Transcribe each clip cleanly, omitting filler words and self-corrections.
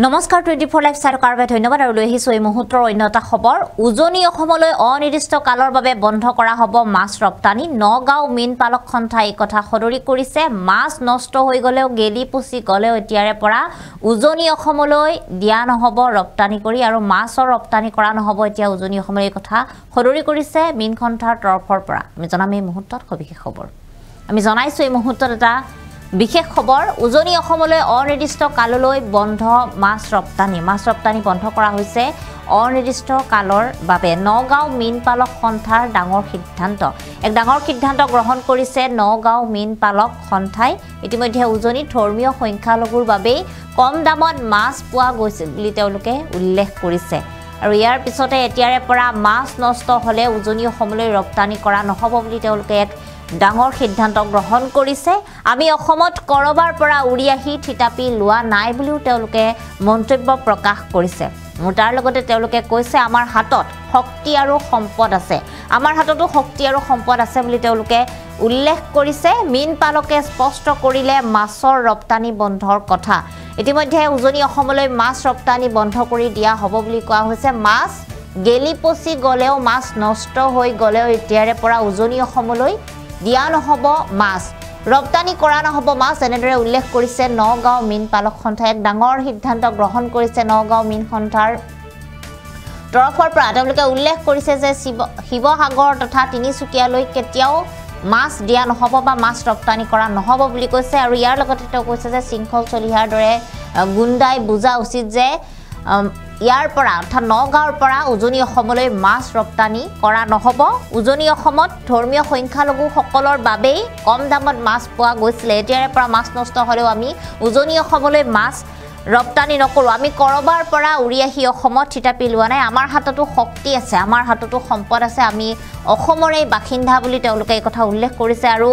নমস্কাৰ 24 লাইভ চাৰকাৰ বাবে ধন্যবাদ আৰু লৈ আহিছো এই মুহূৰ্তৰ অন্যতা খবৰ উজনি অসমলৈ অনিৰ্দিষ্ট কালৰ বাবে বন্ধ কৰা হ'ব মাছ ৰপ্তানি নগাঁও মীন পালক সন্থাই এই কথা সদৰি কৰিছে মাছ নষ্ট হৈ গলেও গেলি পচি গলেও এতিয়াৰে পৰা উজনি অসমলৈ দিয়া নহব ৰপ্তানি কৰি আৰু মাছৰ ৰপ্তানি কৰা নহব এতিয়া উজনি অসমলৈ এই কথা সদৰি কৰিছে মীন সন্থাৰ তৰফৰ পৰা আমি জনাম এই মুহূৰ্তত সবিশেষ খবৰ আমি জনাইছো এই মুহূৰ্তত এটা বিশেষ খবৰ উজনি অসমলৈ অনিৰ্দিষ্ট কাললৈ বন্ধ মাছ ৰপ্তানি বন্ধ কৰা হৈছে অনিৰ্দিষ্ট কালৰ বাবে নগাঁও মীন পালক সন্থাৰ ডাঙৰ সিদ্ধান্ত গ্ৰহণ কৰিছে নগাঁও মীন পালক সন্থাই ইতিমধ্যে উজনি ধৰ্মীয় সংখ্যালঘুৰ বাবে কম দামত মাছ পোৱা গৈছে বুলি তেওঁলোকে উল্লেখ কৰিছে আৰু ইয়াৰ পিছতে এতিয়াৰে পৰা মাছ নষ্ট হলে উজনি অসমলৈ ৰপ্তানি কৰা নহব বুলি তেওঁলোকে এক ডাঙৰ সিদ্ধান্ত গ্ৰহণ কৰিছে আমি অসমত কৰবাৰ পৰা উৰি আহি থিতাপি লোৱা নাই বুলিও তেওঁলোকে মন্তব্য প্ৰকাশ কৰিছে তাৰ লগতে তেওঁলোকে কৈছে আমাৰ হাতত শক্তি আৰু সম্পদ আছে বুলি তেওঁলোকে উল্লেখ কৰিছে মীন পালকে স্পষ্ট কৰিলে মাছৰ ৰপ্তানি বন্ধৰ কথা ইতিমধ্যে উজনি অসমলৈ মাছ ৰপ্তানি বন্ধ কৰি দিয়া হ'ব বুলি কোৱা হৈছে মাছ গেলি পচি গলেও মাছ নষ্ট হৈ গলেও এতিয়াৰে পৰা উজনি অসমলৈ দিয়া নহব মাছ ৰপ্তানি কৰা নহব মাছ এনেদৰে উল্লেখ কৰিছে নগাঁও মীন পালক সন্থাই এক ডাঙৰ সিদ্ধান্ত গ্ৰহণ কৰিছে নগাঁও মীন সন্থাৰ তৰফৰ পৰা তেওঁলোকে উল্লেখ কৰিছে যে শিৱসাগৰ তথা তিনিচুকীয়ালৈ কেতিয়াও মাছ দিয়া নহব বা মাছ ৰপ্তানি কৰা নহব বুলি কৈছে আৰু ইয়াৰ লগতে তেওঁ কৈছে যে শৃংখল চলিহাৰ দৰে গুণ্ডাই বুজা উচিত যে ইয়াৰ পৰা অৰ্থাৎ নগাঁৱৰ পৰা উজনি অসমলৈ মাছ ৰপ্তানি কৰা নহব উজনি অসমত ধৰ্মীয় সংখ্যালঘু সকলৰ বাবে কম দামত মাছ পোৱা গৈছিল এতিয়াৰে পৰা মাছ নষ্ট হলেও আমি উজনি অসমলৈ মাছ ৰপ্তানি নকৰো আমি কৰবাৰ পৰা উৰি আহি অসমত থিতাপি লোৱা নাই আমাৰ হাততো শক্তি আছে আমাৰ হাততো সম্পদ আছে আমি অসমৰে বাসিন্দা বুলি তেওঁলোকে এই কথা উল্লেখ কৰিছে আৰু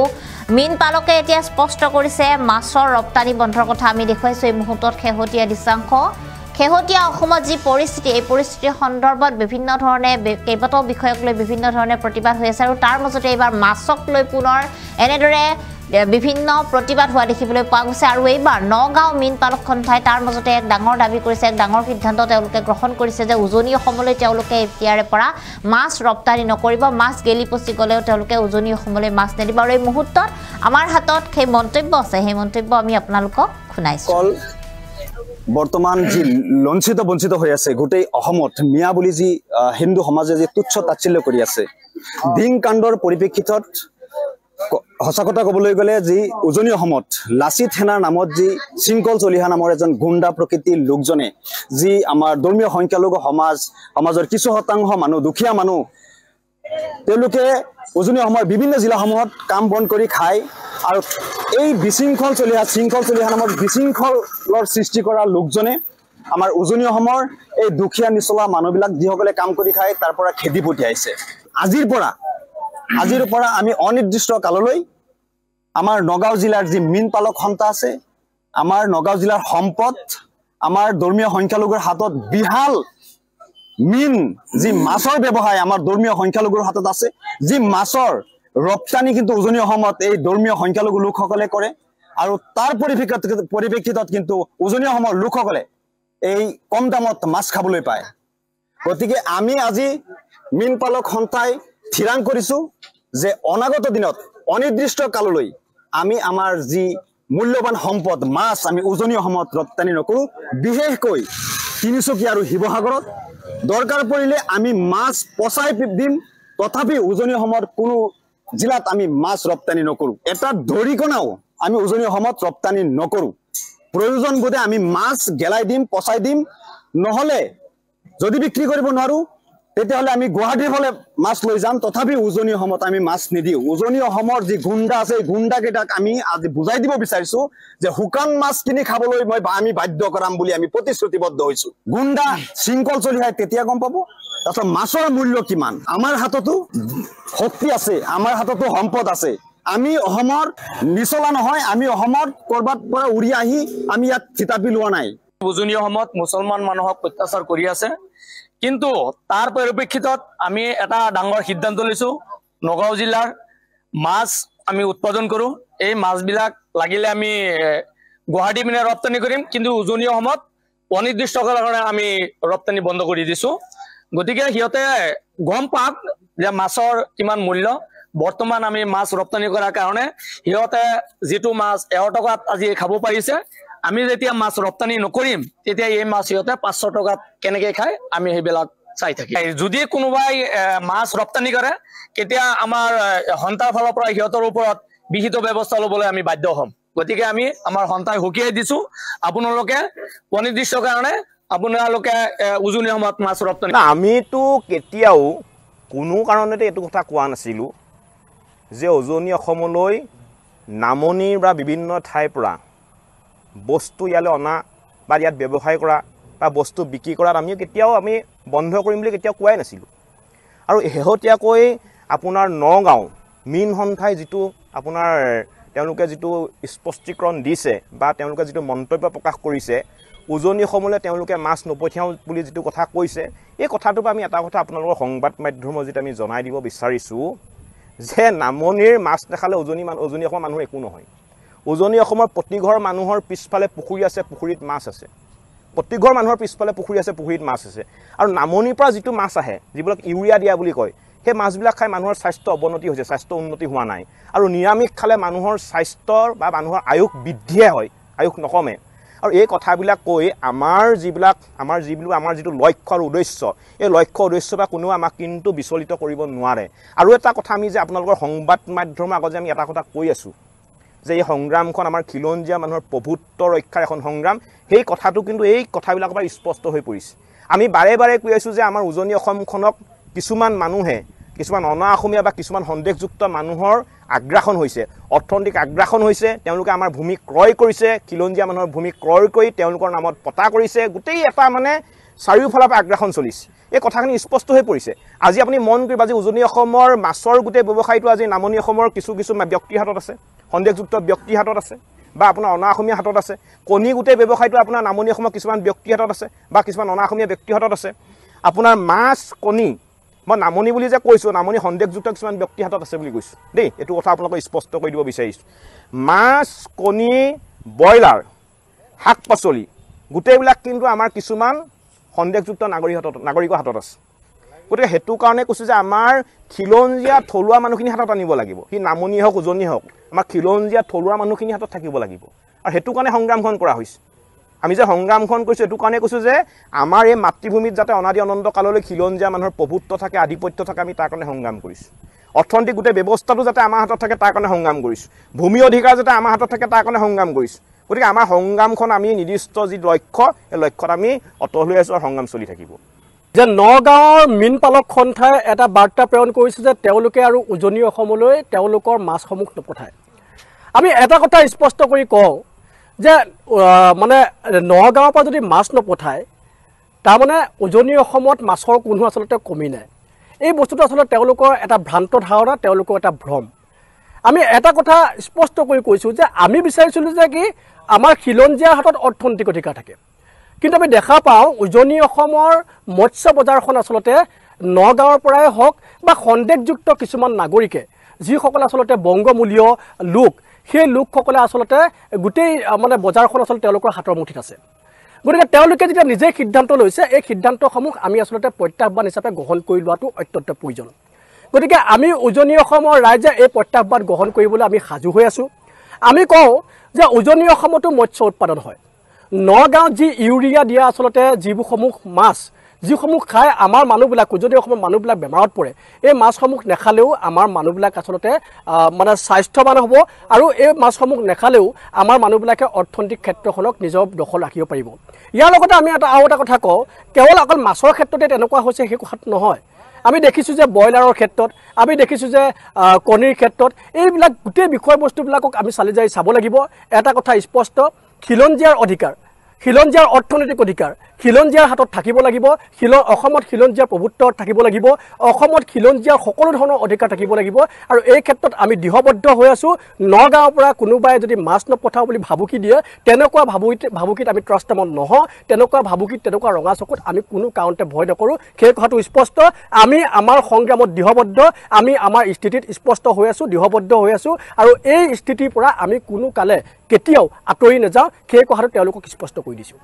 মীন পালকে এতিয়া স্পষ্ট কৰিছে মাছৰ ৰপ্তানি বন্ধৰ কথা আমি দেখুৱাইছো এই মুহূৰ্তত শেহতীয়া অসমত যি পৰিস্থিতি এই পৰিস্থিতিৰ সন্দৰ্ভত বিভিন্ন ধৰণে কেইবাটাও বিষয়ক লৈ বিভিন্ন ধৰণে প্ৰতিবাদ হৈ আছে আৰু তাৰ মাজতে এইবাৰ মাছক লৈ পুনৰ এনেদৰে বিভিন্ন প্ৰতিবাদ হোৱা দেখিবলৈ পোৱা গৈছে আৰু এইবাৰ নগাঁও মীন পালক সন্থাই তাৰ মাজতে এক ডাঙৰ দাবী কৰিছে এক ডাঙৰ সিদ্ধান্ত তেওঁলোকে গ্ৰহণ কৰিছে যে উজনি অসমলৈ তেওঁলোকে এতিয়াৰে পৰা মাছ ৰপ্তানি নকৰিব মাছ গেলি পচি গলেও তেওঁলোকে উজনি অসমলৈ মাছ নিদিব আৰু এই মুহূৰ্তত আমাৰ হাতত সেই মন্তব্য আছে সেই মন্তব্য আমি আপোনালোকক শুনাইছো বৰ্তমান যি লঞ্চিত বঞ্চিত হৈ আছে গোটেই অসমত মিয়া বুলি যি হিন্দু সমাজে যি তুচ্ছ তাচ্ছিল্য কৰি আছে ডিং কাণ্ডৰ পৰিপ্ৰেক্ষিতত সঁচা কথা ক'বলৈ গ'লে যি উজনি অসমত লাচিত সেনাৰ নামত যি শৃংখল চলিহা নামৰ এজন গুণ্ডা প্ৰকৃতিৰ লোকজনে যি আমাৰ ধৰ্মীয় সংখ্যালঘু সমাজৰ কিছু শতাংশ মানুহ দুখীয়া মানুহ তেওঁলোকে উজনি অসমৰ বিভিন্ন জিলাসমূহত কাম বন কৰি খায় আৰু এই বিশৃংখল চলিহা নামৰ বিশৃংখলৰ সৃষ্টি কৰা লোকজনে আমাৰ উজনি অসমৰ এই দুখীয়া নিচলা মানুহবিলাক যিসকলে কাম কৰি খায় তাৰ পৰা খেদি পঠিয়াইছে আজিৰ পৰা আমি অনিৰ্দিষ্ট কাললৈ আমাৰ নগাঁও জিলাৰ যি মীন পালক সন্থা আছে আমাৰ নগাঁও জিলাৰ সম্পদ আমাৰ ধৰ্মীয় সংখ্যালঘুৰ হাতত বিহাল মীন যি মাছৰ ব্যৱসায় আমাৰ ধৰ্মীয় সংখ্যালঘুৰ হাতত আছে যি মাছৰ ৰপ্তানি কিন্তু উজনি অসমত এই ধৰ্মীয় সংখ্যালঘু লোকসকলে কৰে আৰু তাৰ পৰিপ্ৰেক্ষিতত কিন্তু উজনি অসমৰ লোকসকলে এই কম দামত মাছ খাবলৈ পায় গতিকে আমি আজি মীন পালক সন্থাই থিৰাং কৰিছো যে অনাগত দিনত অনিৰ্দিষ্ট কাললৈ আমি আমাৰ যি মূল্যৱান সম্পদ মাছ আমি উজনি অসমত ৰপ্তানি নকৰো বিশেষকৈ তিনিচুকীয়া আৰু শিৱসাগৰত দৰকাৰ পৰিলে আমি মাছ পচাই দিম তথাপি উজনি অসমৰ কোনো জিলাত আমি মাছ ৰপ্তানি নকৰো এটা ধৰিকণাও আমি উজনি অসমত ৰপ্তানি নকৰো প্ৰয়োজন বোধে আমি মাছ গেলাই দিম পচাই দিম নহলে যদি বিক্ৰী কৰিব নোৱাৰো তেতিয়াহলে আমি গুৱাহাটীৰ ফালে মাছ লৈ যাম তথাপি উজনি অসমত আমি মাছ নিদিও উজনি অসমৰ যি গুণ্ডা আছে এই গুণ্ডাকেইটাক আমি আজি বুজাই দিব বিচাৰিছো যে শুকান মাছ কিনি খাবলৈ আমি বাধ্য কৰাম বুলি আমি প্ৰতিশ্ৰুতিবদ্ধ হৈছো গুণ্ডা শৃংখল চলিহাই তেতিয়া গম পাব তাৰপিছত মাছৰ মূল্য কিমান আমাৰ হাততো শক্তি আছে আমাৰ হাততো সম্পদ আছে আমি অসমৰ নিচলা নহয় আমি অসমত কৰবাত পৰা উৰি আহি আমি ইয়াত থিতাপি লোৱা নাই উজনি অসমত মুছলমান মানুহক অত্যাচাৰ কৰি আছে কিন্তু তাৰ পৰিপ্ৰেক্ষিতত আমি এটা ডাঙৰ সিদ্ধান্ত লৈছো নগাঁও জিলাৰ মাছ আমি উৎপাদন কৰো এই মাছবিলাক লাগিলে আমি গুৱাহাটী পিনে ৰপ্তানি কৰিম কিন্তু উজনি অসমত অনিৰ্দিষ্ট কালৰ কাৰণে আমি ৰপ্তানি বন্ধ কৰি দিছো গতিকে সিহঁতে গম পাক যে মাছৰ কিমান মূল্য বৰ্তমান আমি মাছ ৰপ্তানি কৰাৰ কাৰণে সিহঁতে যেটো মাছ 1 টকাত আজি খাব পাৰিছে আমি যেতিয়া মাছ ৰপ্তানি নকৰিম তেতিয়া এই মাছ সিহঁতে 500 টকাত কেনেকৈ খায় আমি হেবিলাক চাই থাকি যদি কোনোবাই মাছ ৰপ্তানি কৰে কেতিয়া আমাৰ হন্তাৰ ফালৰ পৰা সিহঁতৰ ওপৰত বিহিত ব্যৱস্থা লবলৈ আমি বাধ্য হ'ম গতিকে আমি আমাৰ হন্তাই হুকিয়াই দিছো আপোনালোকে অনিৰ্দিষ্ট কাৰণে আপোনালোকে উজনি সময়ত মাছ ৰপ্তানি আমিতো কেতিয়াও কোনো কাৰণতে এটো কথা কোৱা নাছিলো যে উজনি অসমলৈ নামনিৰ বা বিভিন্ন ঠাইৰ পৰা বস্তু ইয়ালৈ অনা বা ইয়াত ব্যৱসায় কৰা বা বস্তু বিক্ৰী কৰাত আমি কেতিয়াও আমি বন্ধ কৰিম বুলি কেতিয়াও কোৱাই নাছিলো আৰু শেহতীয়াকৈ আপোনাৰ নগাঁও মিন সন্থাই যেটো আপোনাৰ তেওঁলোকে যেটো স্পষ্টীকৰণ দিছে বা তেওঁলোকে যেটো মন্তব্য প্ৰকাশ কৰিছে উজনি অসমলৈ তেওঁলোকে মাছ নপঠিয়াও বুলি যেটো কথা কৈছে এই কথাটো আমি এটা কথা আপোনালোকৰ সংবাদ মাধ্যমৰ যেটা আমি জনাই দিব বিচাৰিছো যে নামনিৰ মাছ দেখালে উজনি অসমৰ মানুহৰ একো নহয় উজনি অসমৰ প্ৰতিঘৰ মানুহৰ পিছফালে পুখুৰী আছে পুখুৰীত মাছ আছে প্ৰতিঘৰ মানুহৰ পিছফালে পুখুৰী আছে পুখুৰীত মাছ আছে আৰু নামনিৰ পৰা যেটো মাছ আহে যিবিলাক ইউৰিয়া দিয়া বুলি কয় সেই মাছবিলাক খাই মানুহৰ স্বাস্থ্য অৱনতি হৈছে স্বাস্থ্য উন্নতি হোৱা নাই আৰু নিৰামিষ খালে মানুহৰ স্বাস্থ্যৰ বা মানুহৰ আয়ুস বৃদ্ধিয়ে হয় আয়ুস নকমে আৰু এই কথাবিলাক কৈ আমাৰ যেটো লক্ষ্য আৰু উদ্দেশ্য এই লক্ষ্য উদ্দেশ্য বা কোনো আমাক কিন্তু বিচলিত কৰিব নোৱাৰে আৰু এটা কথা আমি যে আপোনালোকৰ সংবাদ মাধ্যমৰ আগত যে আমি এটা কথা কৈ আছো যে এই সংগ্ৰামখন আমাৰ খিলঞ্জীয়া মানুহৰ প্ৰভুত্ব ৰক্ষাৰ এখন সংগ্ৰাম সেই কথাটো কিন্তু এই কথাবিলাকৰ পৰা স্পষ্ট হৈ পৰিছে আমি বাৰে বাৰে কৈ আছো যে আমাৰ উজনি অসমখনক কিছুমান মানুহে কিছুমান অনা অসমীয়া বা কিছুমান সন্দেহযুক্ত মানুহৰ আগ্ৰাসন হৈছে অৰ্থনৈতিক আগ্ৰাসন হৈছে তেওঁলোকে আমাৰ ভূমি ক্ৰয় কৰিছে খিলঞ্জীয়া মানুহৰ ভূমি ক্ৰয় কৰি তেওঁলোকৰ নামত পতা কৰিছে গোটেই এটা মানে চাৰিওফালৰ পৰা আগ্ৰাসন চলিছে এই কথাখিনি স্পষ্ট হৈ পৰিছে আজি আপুনি মন কৰিব আজি উজনি অসমৰ মাছৰ গোটেই ব্যৱসায়টো আজি নামনি অসমৰ কিছু ব্যক্তিৰ হাতত আছে সন্দেহযুক্ত ব্যক্তিৰ হাতত আছে বা আপোনাৰ অনা অসমীয়া হাতত আছে কণী গোটেই ব্যৱসায়টো আপোনাৰ নামনি অসমৰ কিছুমান ব্যক্তিৰ হাতত আছে বা কিছুমান অনা অসমীয়া ব্যক্তিৰ হাতত আছে আপোনাৰ মাছ কণী মই নামনি বুলি যে কৈছো নামনি সন্দেহযুক্ত কিছুমান ব্যক্তিৰ হাতত আছে বুলি কৈছো দেই এটো কথা আপোনালোকক স্পষ্ট কৰি দিব বিচাৰিছো মাছ কণী ব্ৰইলাৰ শাক পাচলি গোটেইবিলাক কিন্তু আমাৰ কিছুমান সন্দেহযুক্ত নাগৰিকৰ হাতত আছে গতিকে হেতু কাৰণে কৈছো যে আমাৰ খিলঞ্জীয়া থলুৱা মানুহখিনি হাতত আনিব লাগিব হি নামনি হওক উজনি হওক আমাৰ খিলঞ্জীয়া থলুৱা মানুহখিনি হাতত থাকিব লাগিব আৰু হেতু কাৰণে সংগ্ৰামখন কৰা হৈছে আমি যে সংগ্ৰামখন কৈছো এটো কাৰণে কৈছো যে আমাৰ এই মাতৃভূমিত যাতে অনাদি অনন্ত কাললৈ খিলঞ্জীয়া মানুহৰ প্ৰভুত্ব থাকে আধিপত্য থাকে আমি তাৰ কাৰণে সংগ্ৰাম কৰিছো অৰ্থনৈতিক গোটেই ব্যৱস্থাটো যাতে আমাৰ হাতত থাকে তাৰ কাৰণে সংগ্ৰাম কৰিছো ভূমি অধিকাৰ যাতে আমাৰ হাতত থাকে তাৰ কাৰণে সংগ্ৰাম কৰিছো গতিকে আমাৰ সংগ্ৰামখন আমি নিৰ্দিষ্ট যি লক্ষ্য এই লক্ষ্যত আমি অটল হৈ আছো আৰু সংগ্ৰাম চলি থাকিব যে নগাঁৱৰ মীন পালক সন্থাই এটা বাৰ্তা প্ৰেৰণ কৰিছে যে তেওঁলোকে আৰু উজনি অসমলৈ তেওঁলোকৰ মাছসমূহ নপঠায় আমি এটা কথা স্পষ্ট কৰি কওঁ যে মানে নগাঁৱৰ পৰা যদি মাছ নপঠায় তাৰ মানে উজনি অসমত মাছৰ কোনো আচলতে কমি নাই এই বস্তুটো আচলতে তেওঁলোকৰ এটা ভ্ৰান্ত ধাৰণা তেওঁলোকৰ এটা ভ্ৰম আমি এটা কথা স্পষ্ট কৰি কৈছো যে আমি বিচাৰিছিলো যে কি আমাৰ খিলঞ্জীয়াৰ হাতত অৰ্থনৈতিক অধিকাৰ থাকে কিন্তু আমি দেখা পাওঁ উজনি অসমৰ মৎস্য বজাৰখন আচলতে নগাঁৱৰ পৰাই হওক বা সন্দেহযুক্ত কিছুমান নাগৰিকে যিসকল আচলতে বংগমূলীয় লোক সেই লোকসকলে আচলতে গোটেই মানে বজাৰখন আচলতে তেওঁলোকৰ হাতৰ মুঠিত আছে গতিকে তেওঁলোকে যেতিয়া নিজে সিদ্ধান্ত লৈছে এই সিদ্ধান্তসমূহ আমি আচলতে প্ৰত্যাহ্বান হিচাপে গ্ৰহণ কৰি লোৱাটো অত্যন্ত প্ৰয়োজন গতিকে আমি উজনি অসমৰ ৰাইজে এই প্ৰত্যাহ্বান গ্ৰহণ কৰিবলৈ আমি সাজু হৈ আছো আমি কওঁ যে উজনি অসমতো মৎস্য উৎপাদন হয় নগাঁও যি ইউৰিয়া দিয়া আচলতে যিসমূহ মাছ যিসমূহ খাই আমাৰ মানুহবিলাক উজনি অসমৰ মানুহবিলাক বেমাৰত পৰে এই মাছসমূহ নেখালেও আমাৰ মানুহবিলাক আচলতে মানে স্বাস্থ্যৱান হ'ব আৰু এই মাছসমূহ নেখালেও আমাৰ মানুহবিলাকে অৰ্থনৈতিক ক্ষেত্ৰখনক নিজৰ দখল ৰাখিব পাৰিব ইয়াৰ লগতে আমি আৰু এটা কথা কওঁ কেৱল অকল মাছৰ ক্ষেত্ৰতে তেনেকুৱা হৈছে সেই কথা নহয় আমি দেখিছো যে ব্ৰইলাৰৰ ক্ষেত্ৰত আমি দেখিছো যে কণীৰ ক্ষেত্ৰত এইবিলাক গোটেই বিষয়বস্তুবিলাকক আমি চাব লাগিব এটা কথা স্পষ্ট খিলঞ্জীয়াৰ অধিকাৰ খিলঞ্জীয়াৰ অৰ্থনৈতিক অধিকাৰ খিলঞ্জীয়াৰ হাতত থাকিব লাগিব অসমত খিলঞ্জীয়াৰ প্ৰভুত্ব থাকিব লাগিব অসমত খিলঞ্জীয়াৰ সকলো ধৰণৰ অধিকাৰ থাকিব লাগিব আৰু এই ক্ষেত্ৰত আমি দৃঢ়বদ্ধ হৈ আছো নগাঁৱৰ পৰা কোনোবাই যদি মাছ নপঠাও বুলি ভাবুকি দিয়ে তেনেকুৱা ভাবুকিত আমি ত্ৰস্তমান নহওঁ তেনেকুৱা ভাবুকিত তেনেকুৱা ৰঙা চকুত আমি কোনো কাৰণতে ভয় নকৰো সেই কথাটো স্পষ্ট আমি আমাৰ সংগ্ৰামত দৃঢ়বদ্ধ আমি আমাৰ স্থিতিত স্পষ্ট হৈ আছো দৃঢ়বদ্ধ হৈ আছো আৰু এই স্থিতিৰ পৰা আমি কোনো কালে কেতিয়াও আঁতৰি নাযাওঁ সেই কথাটো তেওঁলোকক স্পষ্ট কৰি দিছো